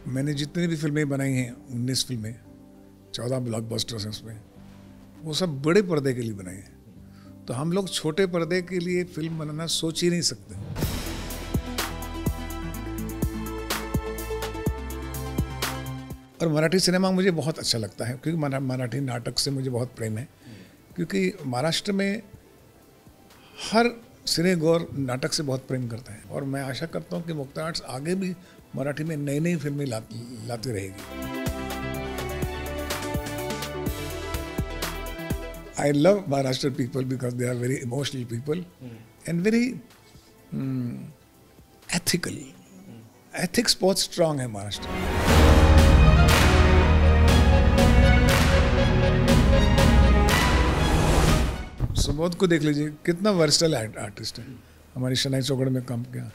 मैंने जितनी भी फिल्में बनाई हैं 19 फिल्में, 14 ब्लॉकबस्टर्स हैं उसमें, वो सब बड़े पर्दे के लिए बनाई हैं। तो हम लोग छोटे पर्दे के लिए फिल्म बनाना सोच ही नहीं सकते। और मराठी सिनेमा मुझे बहुत अच्छा लगता है क्योंकि मराठी नाटक से मुझे बहुत प्रेम है, क्योंकि महाराष्ट्र में हर सिनेगौर नाटक से बहुत प्रेम करता है। और मैं आशा करता हूँ कि मुक्ता आर्ट्स आगे भी मराठी में नई नई फिल्में लाती रहेगी। I love Maharashtra people because they are very emotional people and very ethical. Ethics बहुत strong है महाराष्ट्र में। सुबोध को देख लीजिए, कितना वर्सटाइल आर्टिस्ट है। हमारी शनाई चौगड़ में काम किया,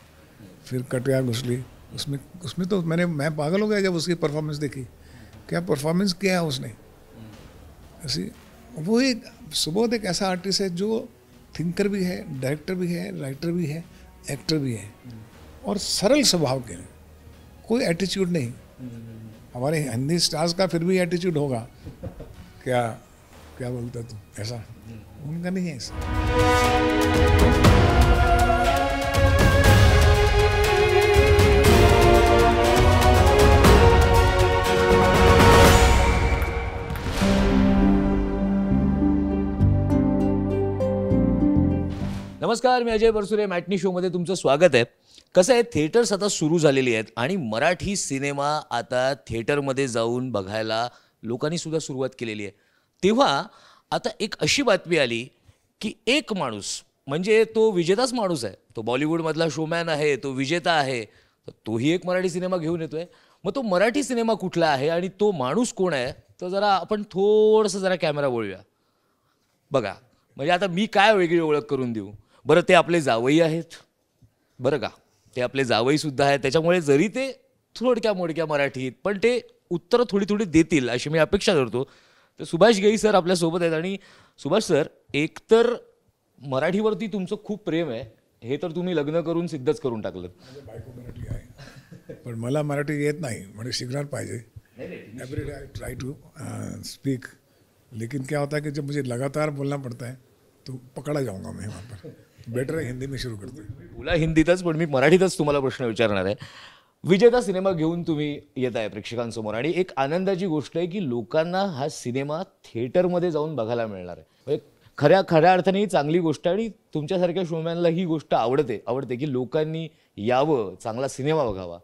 फिर कटिया घुसली, उसमें तो मैं पागल हो गया जब उसकी परफॉर्मेंस देखी। क्या परफॉर्मेंस किया है उसने ऐसी। वो एक सुबोध एक ऐसा आर्टिस्ट है जो थिंकर भी है, डायरेक्टर भी है, राइटर भी है, एक्टर भी है और सरल स्वभाव के हैं, कोई एटीट्यूड नहीं। हमारे हिंदी स्टार्स का फिर भी एटीट्यूड होगा, क्या क्या बोलता तू, ऐसा उनका नहीं है ऐसा। नमस्कार, मी अजय परसुरे, मॅटनी शोमध्ये तुमचं स्वागत आहे। कसं आहे, थिएटर्स आता सुरू झालेली आहेत आणि मराठी सिनेमा आता थिएटरमध्ये जाऊन बघायला लोकांनी सुद्धा सुरुवात केलेली आहे। तेव्हा आता एक अशी बातमी आली की एक माणूस, म्हणजे तो विजेताच माणूस आहे, तो बॉलिवूडमधला शोमॅन आहे, तो विजेता आहे, तर तोही एक मराठी सिनेमा घेऊन येतोय। मग तो मराठी सिनेमा कुठला आहे आणि तो माणूस कोण आहे, तर जरा आपण थोडंसं जरा कॅमेरा वळूया बघा। म्हणजे आता मी काय वेगळी ओळख करून देऊ बरं। ते आपले जावई आहेत बरं का, ते आपले जावईसुद्धा आहेत, त्याच्यामुळे जरी ते थोडक्या मोडक्या मराठीत पण ते उत्तरं थोडी थोडी देतील अशी मी अपेक्षा करतो। तर सुभाष घई सर आपल्यासोबत आहेत आणि सुभाष सर, एकतर मराठीवरती तुमचं खूप प्रेम आहे, हे तर तुम्ही लग्न करून सिद्धच करून टाकलं। बायको मराठी आहे पण मला मराठी येत नाही, म्हणजे शिकणार पाहिजे। Everyday I try to speak, लेकिन क्या होता है कि जब मुझे लगातार बोलना पड़ता है तो पकड़ा जाऊंगा मैं वहाँ पर। बेटर है हिंदी में शुरू करते हैं। बोला हिंदीतच, पण मी मराठीतच तुम्हाला प्रश्न विचारणार आहे। विजेता सिनेमा घेऊन तुम्ही येत आहे प्रेक्षकांसमोर आणि एक आनंदाची गोष्ट आहे की लोकांना हा सिनेमा थिएटरमध्ये जाऊन बघायला मिळणार आहे। म्हणजे खऱ्या अर्थाने ही चांगली गोष्ट आहे आणि तुमच्यासारख्या शोमॅनला ही गोष्ट आवडते की लोकांनी यावं, चांगला सिनेमा बघावा।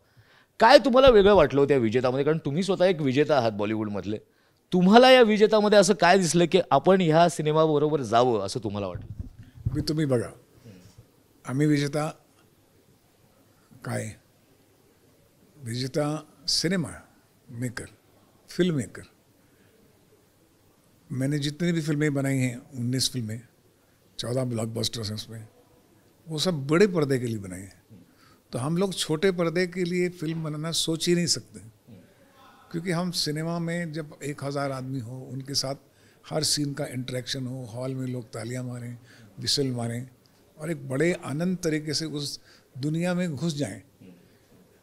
काय तुम्हाला वेगळं वाटलं त्या विजेतामध्ये, कारण तुम्ही स्वतः एक विजेता आहात बॉलिवूडमधले, तुम्हाला या विजेतामध्ये असं काय दिसलं की आपण ह्या सिनेमाबरोबर जावं असं तुम्हाला वाटलं? मी तुम्ही बघा, आम्ही विजेता काय, विजेता सिनेमा मेकर, फिल्म मेकर। मैंने जितनी भी फिल्में बनाई हैं 19 फिल्में, 14 ब्लॉकबस्टर्स हैं उसमें, वो सब बड़े पर्दे के लिए बनाई हैं। तो हम लोग छोटे पर्दे के लिए फिल्म बनाना सोच ही नहीं सकते, क्योंकि हम सिनेमा में जब 1000 आदमी हो, उनके साथ हर सीन का इंटरेक्शन हो, हॉल में लोग तालियां मारें, विसल मारें और एक बड़े आनंद तरीके से उस दुनिया में घुस जाएं।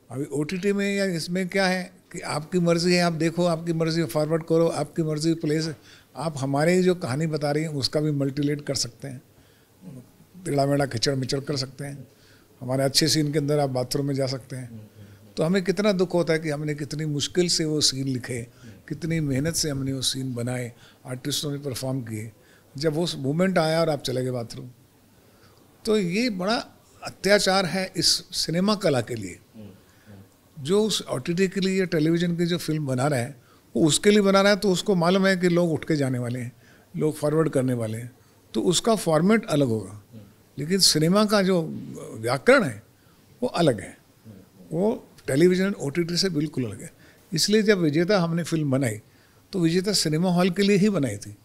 अभी OTT में या इसमें क्या है कि आपकी मर्ज़ी है, आप देखो, आपकी मर्ज़ी फॉरवर्ड करो, आपकी मर्ज़ी प्लेस। आप हमारे जो कहानी बता रही हैं उसका भी मल्टीलेट कर सकते हैं, टेढ़ा मेढ़ा खिचड़ मिचड़ कर सकते हैं। हमारे अच्छे सीन के अंदर आप बाथरूम में जा सकते हैं। तो हमें कितना दुख होता है कि हमने कितनी मुश्किल से वो सीन लिखे, कितनी मेहनत से हमने वो सीन बनाए, आर्टिस्टों ने परफॉर्म किए। जब वो मोमेंट आया और आप चले गए बाथरूम, तो ये बड़ा अत्याचार है इस सिनेमा कला के लिए। जो उस OTT के लिए, टेलीविज़न की जो फिल्म बना रहा है वो उसके लिए बना रहा है, तो उसको मालूम है कि लोग उठ के जाने वाले हैं, लोग फॉरवर्ड करने वाले हैं, तो उसका फॉर्मेट अलग होगा। लेकिन सिनेमा का जो व्याकरण है वो अलग है, वो टेलीविज़न OTT से बिल्कुल अलग है। इसलिए जब विजेता हमने फिल्म बनाई तो विजेता सिनेमा हॉल के लिए ही बनाई थी।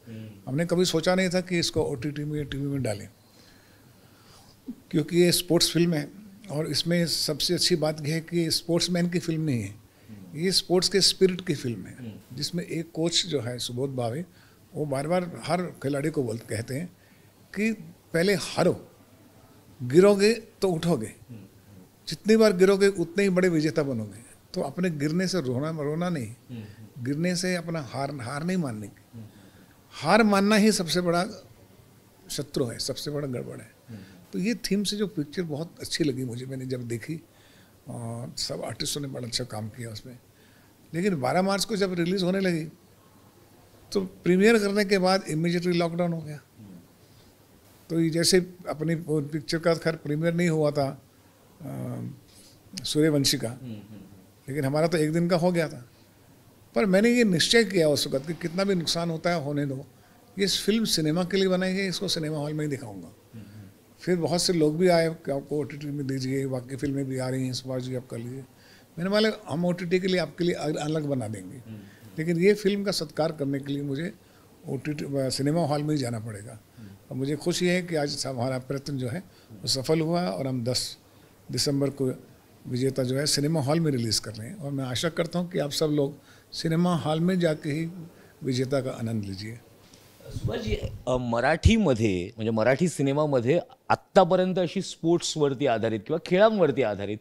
हमने कभी सोचा नहीं था कि इसको OTT में या TV में डालें, क्योंकि ये स्पोर्ट्स फिल्म है और इसमें सबसे अच्छी बात यह है कि स्पोर्ट्समैन की फिल्म नहीं है, ये स्पोर्ट्स के स्पिरिट की फिल्म है, जिसमें एक कोच जो है सुबोध भावे, वो बार बार हर खिलाड़ी को कहते हैं कि पहले हारो, गिरोगे तो उठोगे, जितनी बार गिरोगे उतने ही बड़े विजेता बनोगे। तो अपने गिरने से रोना नहीं, गिरने से अपना हार नहीं मानने की। हार मानना ही सबसे बड़ा शत्रु है, सबसे बड़ा गड़बड़ है। तो ये थीम से जो पिक्चर बहुत अच्छी लगी मुझे, मैंने जब देखी, और सब आर्टिस्टों ने बड़ा अच्छा काम किया उसमें। लेकिन 12 मार्च को जब रिलीज़ होने लगी तो प्रीमियर करने के बाद इमीडिएटली लॉकडाउन हो गया। तो ये जैसे अपनी पिक्चर का खैर प्रीमियर नहीं हुआ था सूर्यवंशी का, लेकिन हमारा तो एक दिन का हो गया था। पर मैंने ये निश्चय किया उस वक्त कि कितना भी नुकसान होता है होने दो, ये फिल्म सिनेमा के लिए बनाई है, इसको सिनेमा हॉल में ही दिखाऊंगा। फिर बहुत से लोग भी आए कि आपको OTT में दीजिए, बाकी फिल्में भी आ रही हैं, इस बार जी आप कर लीजिए। मैंने बोला हम OTT के लिए आपके लिए अलग बना देंगे, लेकिन ये फिल्म का सत्कार करने के लिए मुझे OTT सिनेमा हॉल में ही जाना पड़ेगा। और मुझे खुशी है कि आज हमारा प्रयत्न जो है वो सफल हुआ और हम 10 दिसंबर को विजेता जो है सिनेमा हॉल में रिलीज़ कर रहे हैं। और मैं आशा करता हूँ कि आप सब लोग सिनेमा हॉल में जाके ही विजेता का आनंद लीजिए। सुभाषजी, मराठीमध्ये म्हणजे मराठी सिनेमामध्ये आत्तापर्यंत अशी स्पोर्ट्सवरती आधारित किंवा खेळांवरती आधारित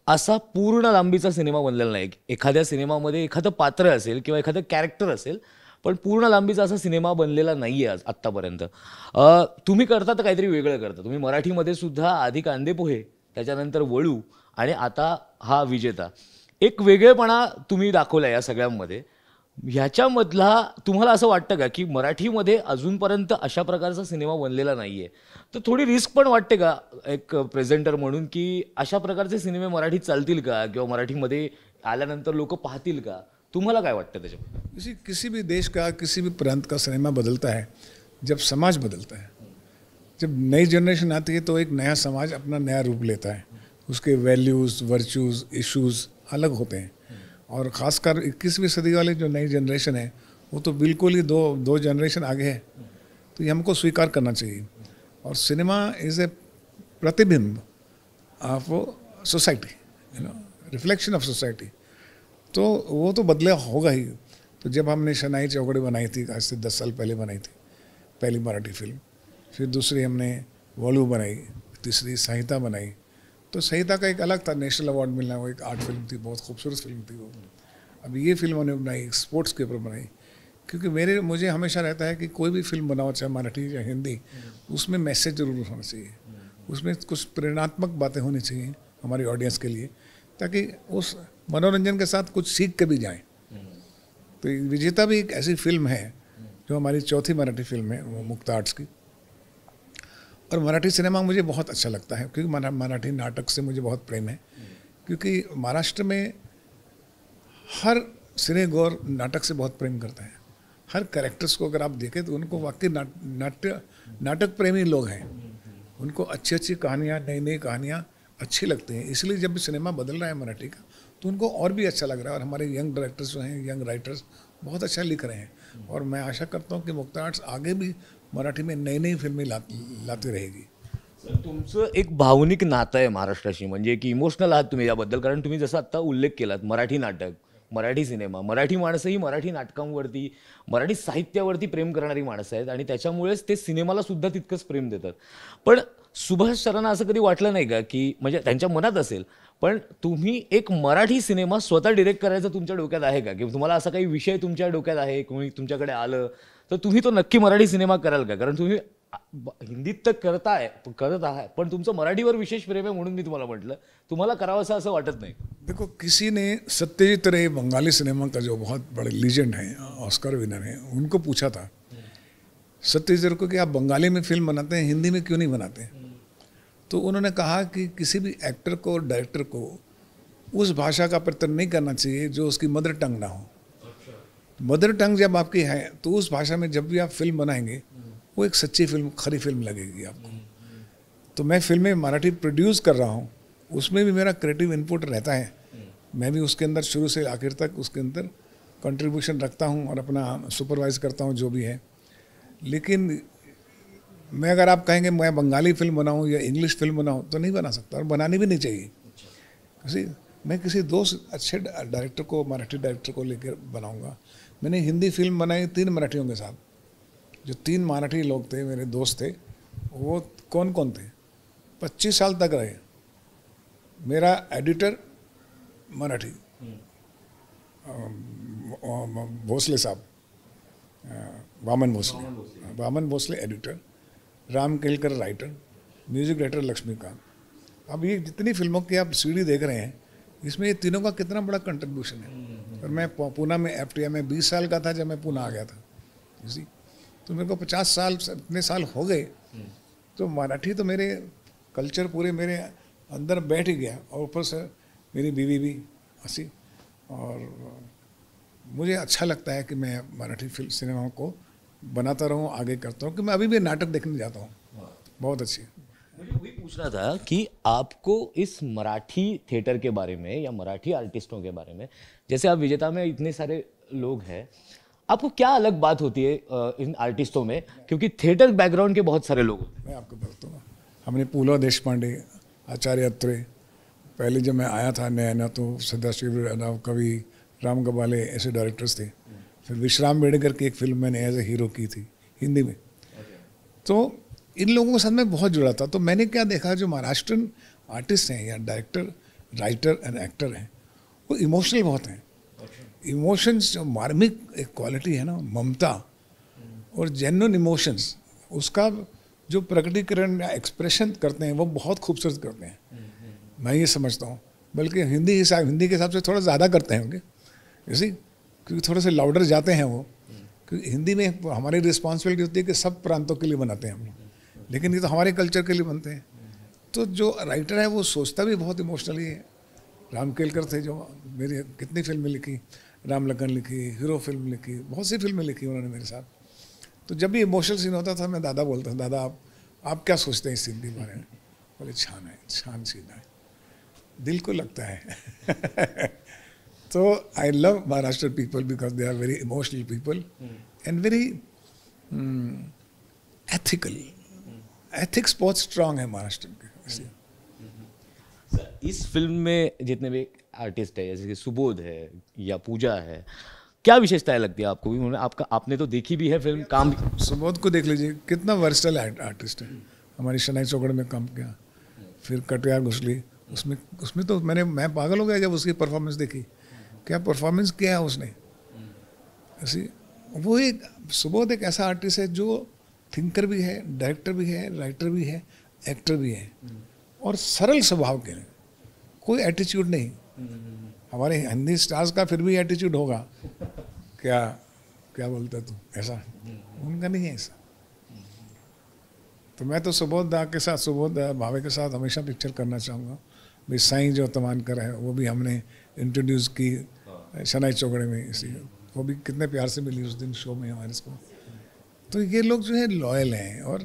असा पूर्ण लांबीचा सिनेमा बनलेला नाही। एखाद्या सिनेमामध्ये एखादं पात्र असेल किंवा एखादं कॅरेक्टर असेल, पण पूर्ण लांबीचा असा सिनेमा बनलेला नाही आहे आत्तापर्यंत। तुम्ही करता तर काहीतरी वेगळं करता। तुम्ही मराठीमध्ये सुद्धा आधी कांदे पोहे, त्याच्यानंतर वळू आणि आता हा विजेता, एक वेगळेपणा तुम्ही दाखवला या सगळ्यांमध्ये। ह्याच्यामधला तुम्हाला असं वाटतं का की मराठीमध्ये अजूनपर्यंत अशा प्रकारचा सिनेमा बनलेला नाही आहे, तर थोडी रिस्क पण वाटते का एक प्रेझेंटर म्हणून, की अशा प्रकारचे सिनेमे मराठीत चालतील का किंवा मराठीमध्ये आल्यानंतर लोक पाहतील का? तुम्हाला काय वाटतं त्याच्याबद्दल? किसी भी देश का, किसी भी प्रांत का सिनेमा बदलता है जब समाज बदलता है। जब नई जनरेशन आती है तो एक नया समाज अपना नया रूप लेता है, उसके वैल्यूज़, वर्च्यूज़, इश्यूज़ अलग होते हैं। और ख़ासकर 21वीं सदी वाली जो नई जनरेशन है वो तो बिल्कुल ही दो जनरेशन आगे है। तो ये हमको स्वीकार करना चाहिए। और सिनेमा इज़ ए प्रतिबिंब of society, reflection of society. तो वो तो बदला होगा ही। तो जब हमने शनाई चौकड़ी बनाई थी, आज से 10 साल पहले बनाई थी पहली मराठी फिल्म, फिर दूसरी हमने वॉलू बनाई, तीसरी संहिता बनाई। तो संहिता का एक अलग था, नेशनल अवार्ड मिलना, वो एक आर्ट फिल्म थी, बहुत खूबसूरत फिल्म थी वो। अभी ये फिल्म हमने बनाई स्पोर्ट्स के ऊपर बनाई, क्योंकि मुझे हमेशा रहता है कि कोई भी फिल्म बनाओ, चाहे मराठी या हिंदी, उसमें मैसेज जरूर होना चाहिए, उसमें कुछ प्रेरणात्मक बातें होनी चाहिए हमारी ऑडियंस के लिए, ताकि उस मनोरंजन के साथ कुछ सीख के भी जाएं। तो विजेता भी एक ऐसी फिल्म है जो हमारी चौथी मराठी फिल्म है, वो मुक्ता आर्ट्स की। और मराठी सिनेमा मुझे बहुत अच्छा लगता है, क्योंकि मराठी नाटक से मुझे बहुत प्रेम है। क्योंकि महाराष्ट्र में हर सिनेगौर नाटक से बहुत प्रेम करता है। हर कैरेक्टर्स को अगर आप देखें तो उनको वाकई नाटक प्रेमी लोग हैं। उनको अच्छी अच्छी कहानियाँ, नई नई कहानियाँ अच्छी लगती हैं। इसलिए जब भी सिनेमा बदल रहा है मराठी का, तो उनको और भी अच्छा लग रहा है। और हमारे यंग डायरेक्टर्स जो हैं, यंग राइटर्स बहुत अच्छा लिख रहे हैं। और मैं आशा करता हूँ कि मुक्ता आर्ट्स आगे भी मराठी में नई नई फिल्में लाती रहेगी। सर, तुमचं एक भावनिक नातं आहे महाराष्ट्राशी, म्हणजे की इमोशनल आहात तुम्ही याबद्दल, कारण तुम्ही जसं आत्ता उल्लेख केलात, मराठी नाटक, मराठी सिनेमा, मराठी माणसं ही मराठी नाटकांवरती, मराठी साहित्यावरती प्रेम करणारी माणसं आहेत आणि त्याच्यामुळेच ते सिनेमाला सुद्धा तितकंच प्रेम देतात। पण सुभाष सरांना असं कधी वाटलं नाही का की, म्हणजे त्यांच्या मनात असेल, पण तुम्ही एक मराठी सिनेमा स्वतः डिरेक्ट करायचं तुमच्या डोक्यात आहे का? की तुम्हाला असा काही विषय तुमच्या डोक्यात आहे, कोणी तुमच्याकडे आलं तर तुम्ही तो नक्की मराठी सिनेमा कराल का? कारण तुम्ही हिंदीत तर करत आहे, पण तुमचं मराठीवर विशेष प्रेम आहे म्हणून मी तुम्हाला म्हटलं, तुम्हाला करावंसं असं वाटत नाही? देखो, किसी ने सत्यजीत रे बंगाली सिनेमा का जो बहुत बड़े लीजेंड हैं, ऑस्कर विनर हैं, उनको पूछा था सत्यजीत रे को कि आप बंगाली में फिल्म बनाते हैं, हिंदी में क्यों नहीं बनाते? तो उन्होंने कहा कि किसी भी एक्टर को और डायरेक्टर को उस भाषा का प्रयत्न नहीं करना चाहिए जो उसकी मदर टंग ना हो। मदर टंग जब आपकी है तो उस भाषा में जब भी आप फिल्म बनाएंगे वो एक सच्ची फिल्म, खरी फिल्म लगेगी आपको। तो मैं फिल्में मराठी प्रोड्यूस कर रहा हूँ, उसमें भी मेरा क्रिएटिव इनपुट रहता है। मैं भी उसके अंदर शुरू से आखिर तक उसके अंदर कंट्रीब्यूशन रखता हूँ और अपना सुपरवाइज करता हूँ जो भी है। लेकिन मैं, अगर आप कहेंगे मैं बंगाली फिल्म बनाऊँ या इंग्लिश फिल्म बनाऊँ, तो नहीं बना सकता और बनानी भी नहीं चाहिए। मैं किसी दो अच्छे डायरेक्टर को, मराठी डायरेक्टर को लेकर बनाऊँगा। मैंने हिंदी फिल्म बनाई 3 मराठियों के साथ। जो 3 मराठी लोग थे, मेरे दोस्त थे, वो कौन कौन थे? 25 साल तक रहे। मेरा एडिटर मराठी, भोसले साहब, Waman Bhosle editor, Ram Kelkar writer, music director Laxmikant. अब ये जितनी फिल्मों की आप सीडी देख रहे हैं, इसमें ये तीनों का कितना बड़ा कंट्रीब्यूशन है। और मैं पूना में FTI में 20 साल का था जब मैं पूना आ गया था, इसी तो मेरे को 50 साल इतने साल हो गए, तो मराठी तो मेरे कल्चर पूरे मेरे अंदर बैठ ही गया। और ऊपर से मेरी बीवी भी हंसी, और मुझे अच्छा लगता है कि मैं मराठी फिल्म सिनेमा को बनाता रहूं, आगे करता हूं, कि मैं अभी भी नाटक देखने जाता हूं, बहुत अच्छी। मुझे वही पूछना था कि आपको इस मराठी थिएटर के बारे में या मराठी आर्टिस्टों के बारे में, जैसे आप विजेता में इतने सारे लोग हैं, आपको क्या अलग बात होती है इन आर्टिस्टों में, क्योंकि थिएटर बैकग्राउंड के बहुत सारे लोग होते हैं। मैं आपको बताता हूँ, हमने पुला देशपांडे, आचार्य अत्रे, पहले जब मैं आया था नया नया तो सदाशिव राव कवि, राम गबाले ऐसे डायरेक्टर्स थे। फिर विश्राम बेड़ेकर की एक फिल्म मैंने एज ए हीरो की थी हिंदी में। तो इन लोगों के साथ मैं बहुत जुड़ा था। तो मैंने क्या देखा, जो महाराष्ट्रन आर्टिस्ट हैं या डायरेक्टर, राइटर एंड एक्टर हैं, वो इमोशनल बहुत हैं। इमोशंस, जो मार्मिक एक क्वालिटी है ना, ममता और जेन्युइन इमोशंस, उसका जो प्रकटीकरण या एक्सप्रेशन करते हैं वो बहुत खूबसूरत करते हैं। मैं ये समझता हूँ, बल्कि हिंदी के हिसाब से थोड़ा ज़्यादा करते हैं होंगे इसी, क्योंकि थोड़े से लाउडर जाते हैं वो। क्योंकि हिंदी में हमारी रिस्पॉन्सिबिलिटी होती है कि सब प्रांतों के लिए बनाते हैं हम लोग, लेकिन ये तो हमारे कल्चर के लिए बनते हैं। तो जो राइटर है वो सोचता भी बहुत इमोशनली है। राम केलकर थे जो मेरी कितनी फिल्में लिखी, राम लखन लिखी, हीरो फिल्म लिखी, बहुत सी फिल्में लिखी उन्होंने मेरे साथ। तो जब भी इमोशनल सीन होता था मैं दादा बोलता था, दादा आप क्या सोचते हैं इस सीन के बारे में? बोले छान है, छान सीन है, दिल को लगता है। तो I love Maharashtra people because they are very emotional people and very ethical. Ethics बहुत स्ट्रांग है महाराष्ट्र के। इस फिल्म में जितने भी आर्टिस्ट है, जैसे कि सुबोध है या पूजा है, क्या विशेषताएं लगती है आपको? उन्होंने आपने तो देखी भी है फिल्म, काम भी। सुबोध को देख लीजिए, कितना वर्सटाइल आर्टिस्ट है। हमारी शनाई चौगड़ में काम किया, फिर कटियार घुसली, उसमें तो मैं पागल हो गया जब उसकी परफॉर्मेंस देखी। क्या परफॉर्मेंस किया है उसने ऐसी। वो एक सुबोध एक ऐसा आर्टिस्ट है जो थिंकर भी है, डायरेक्टर भी है, राइटर भी है, एक्टर भी है, और सरल स्वभाव के हैं, कोई एटीट्यूड नहीं। हमारे हिंदी स्टार्स का फिर भी एटीट्यूड होगा, क्या क्या बोलता तू, ऐसा उनका नहीं है ऐसा। तो मैं तो सुबोध दा के साथ, सुबोध भावे के साथ हमेशा पिक्चर करना चाहूँगा। भाई साईं जो तमानकर है वो भी हमने इंट्रोड्यूस की शनाई चौगड़े में, इसी वो भी कितने प्यार से मिली उस दिन शो में हमारे को। तो ये लोग जो है लॉयल हैं और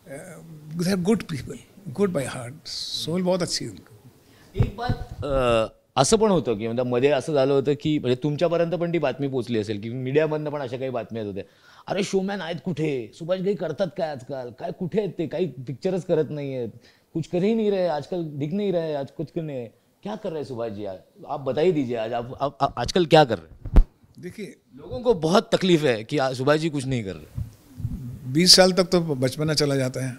they are good people, good by heart, soul बहुत अच्छी है उनकी। एक बात असं पण होतं की म्हणजे मध्ये असं झालं होतं की म्हणजे तुमच्यापर्यंत पण ती बातमी पोहोचली असेल की मीडियामधनं पण अशा काही बातम्या येत होत्या, अरे शोमॅन आहेत कुठे, सुभाष घई करतात काय आजकाल, काय कुठे आहेत ते, काही पिक्चरच करत नाही आहेत, कुछ कर ही नहीं रहे आजकल, दिख नहीं रहे आज, कुछ करने, क्या कर रहे हैं सुभाष जी आज, आप बताइए दीजिए आज आप आजकल क्या कर रहे हैं? देखिए, लोगों को बहुत तकलीफ है कि सुभाष जी कुछ नहीं कर रहे। 20 साल तक तो बचपना चला जाता है,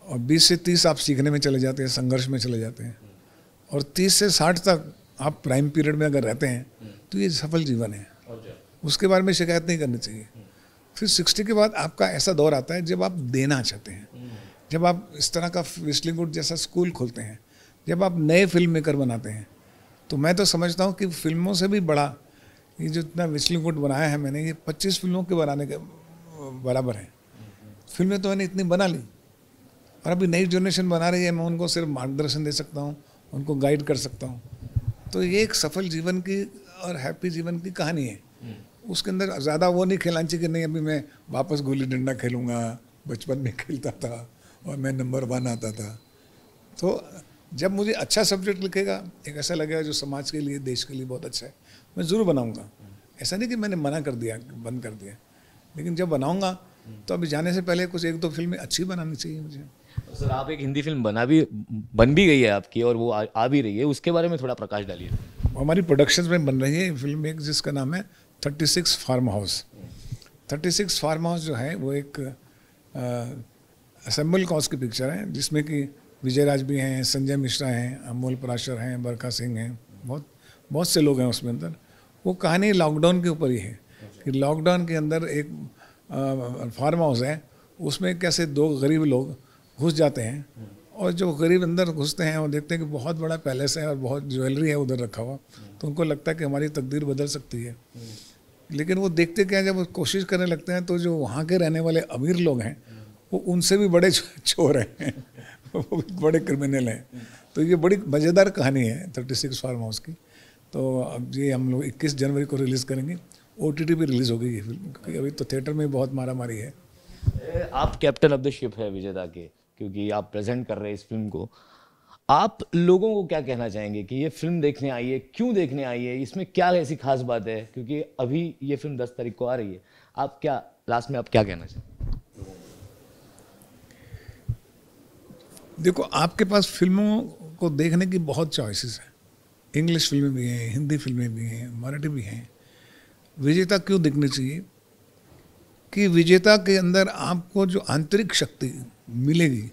और 20 से 30 आप सीखने में चले जाते हैं, संघर्ष में चले जाते हैं, और 30 से 60 तक आप प्राइम पीरियड में अगर रहते हैं तो ये सफल जीवन है, उसके बारे में शिकायत नहीं करनी चाहिए। फिर 60 के बाद आपका ऐसा दौर आता है जब आप देना चाहते हैं, जब आप इस तरह का विस्लिंग वुड जैसा स्कूल खोलते हैं, जब आप नए फिल्म मेकर बनाते हैं। तो मैं तो समझता हूँ कि फिल्मों से भी बड़ा ये जो इतना विस्लिंग वुड बनाया है मैंने, ये 25 फिल्मों के बनाने के बराबर है। फिल्में तो मैंने इतनी बना ली, और अभी नई जनरेशन बना रही है, मैं उनको सिर्फ मार्गदर्शन दे सकता हूँ, उनको गाइड कर सकता हूँ। तो ये एक सफल जीवन की और हैप्पी जीवन की कहानी है। उसके अंदर ज़्यादा वो नहीं खिलांची कि नहीं अभी मैं वापस गुल्ली डंडा खेलूँगा, बचपन में खेलता था और मैं नंबर 1 आता था। तो जब मुझे अच्छा सब्जेक्ट लिखेगा, एक ऐसा लगेगा जो समाज के लिए, देश के लिए बहुत अच्छा है, मैं ज़रूर बनाऊँगा। ऐसा नहीं कि मैंने मना कर दिया, बंद कर दिया, लेकिन जब बनाऊँगा तो अभी जाने से पहले कुछ 1-2 फिल्में अच्छी बनानी चाहिए मुझे। सर, आप एक हिंदी फिल्म बन भी गई है आपकी, और वो आ भी रही है, उसके बारे में थोड़ा प्रकाश डालिए। हमारी प्रोडक्शंस में बन रही है फिल्म एक जिसका नाम है 36 फार्म हाउस। 36 फार्म हाउस जो है वो एक असेंबल कॉस्ट की पिक्चर है, जिसमें कि विजय राज भी हैं, संजय मिश्रा हैं, अमोल पराशर हैं, बरखा सिंह हैं, बहुत बहुत से लोग हैं उसमें अंदर। वो कहानी लॉकडाउन के ऊपर ही है कि लॉकडाउन के अंदर एक फार्म हाउस है, उसमें कैसे दो गरीब लोग घुस जाते हैं, और जो गरीब अंदर घुसते हैं वो देखते हैं कि बहुत बड़ा पैलेस है और बहुत ज्वेलरी है उधर रखा हुआ, तो उनको लगता है कि हमारी तकदीर बदल सकती है। लेकिन वो देखते क्या है, जब वो कोशिश करने लगते हैं तो जो वहाँ के रहने वाले अमीर लोग हैं वो उनसे भी बड़े चोर हैं, वो भी बड़े क्रिमिनल हैं। तो ये बड़ी मज़ेदार कहानी है 36 फार्म हाउस की। तो अब ये हम लोग 21 जनवरी को रिलीज़ करेंगे। OTT पे रिलीज़ हो गई ये फिल्म, क्योंकि अभी तो थिएटर में बहुत मारा मारी है। आप कैप्टन ऑफ द शिप है विजेता के, क्योंकि आप प्रेजेंट कर रहे हैं इस फिल्म को। आप लोगों को क्या कहना चाहेंगे कि ये फिल्म देखने आई है, क्यों देखने आई है, इसमें क्या ऐसी खास बात है? क्योंकि अभी ये फिल्म 10 तारीख को आ रही है, आप क्या लास्ट में आप क्या कहना चाहेंगे? देखो, आपके पास फिल्मों को देखने की बहुत चॉइसेस हैं। इंग्लिश फिल्में भी हैं, हिंदी फिल्में भी हैं, मराठी भी हैं। विजेता क्यों देखनी चाहिए? कि विजेता के अंदर आपको जो आंतरिक शक्ति मिलेगी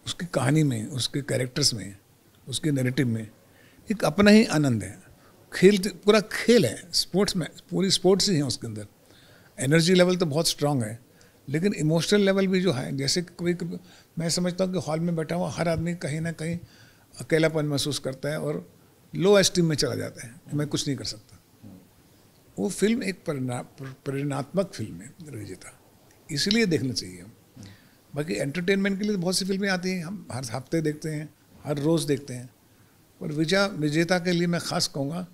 उसकी कहानी में, उसके कैरेक्टर्स में, उसके नैरेटिव में, एक अपना ही आनंद है। खेल, पूरा खेल है, स्पोर्ट्स में पूरी स्पोर्ट्स ही है उसके अंदर। एनर्जी लेवल तो बहुत स्ट्रांग है, लेकिन इमोशनल लेवल भी जो है, जैसे कोई, मैं समझता हूँ कि हॉल में बैठा हुआ हर आदमी कहीं ना कहीं अकेलापन महसूस करता है और लो एस्टीम में चला जाता है कि मैं कुछ नहीं कर सकता। वो फिल्म एक प्रेरणात्मक फिल्म है विजेता, इसलिए देखना चाहिए। बाकी एंटरटेनमेंट के लिए बहुत सी फिल्में आती हैं, हम हर हफ्ते देखते हैं, हर रोज़ देखते हैं। पर विजेता के लिए मैं ख़ास कहूँगा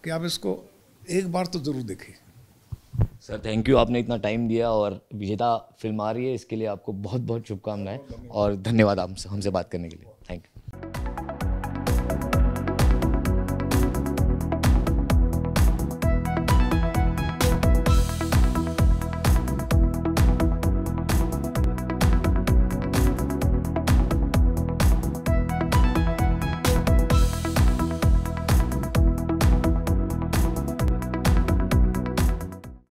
कि आप इसको एक बार तो ज़रूर देखिए। सर थैंक यू, आपने इतना टाइम दिया, और विजेता फिल्म आ रही है इसके लिए आपको बहुत बहुत शुभकामनाएं और धन्यवाद हमसे बात करने के लिए।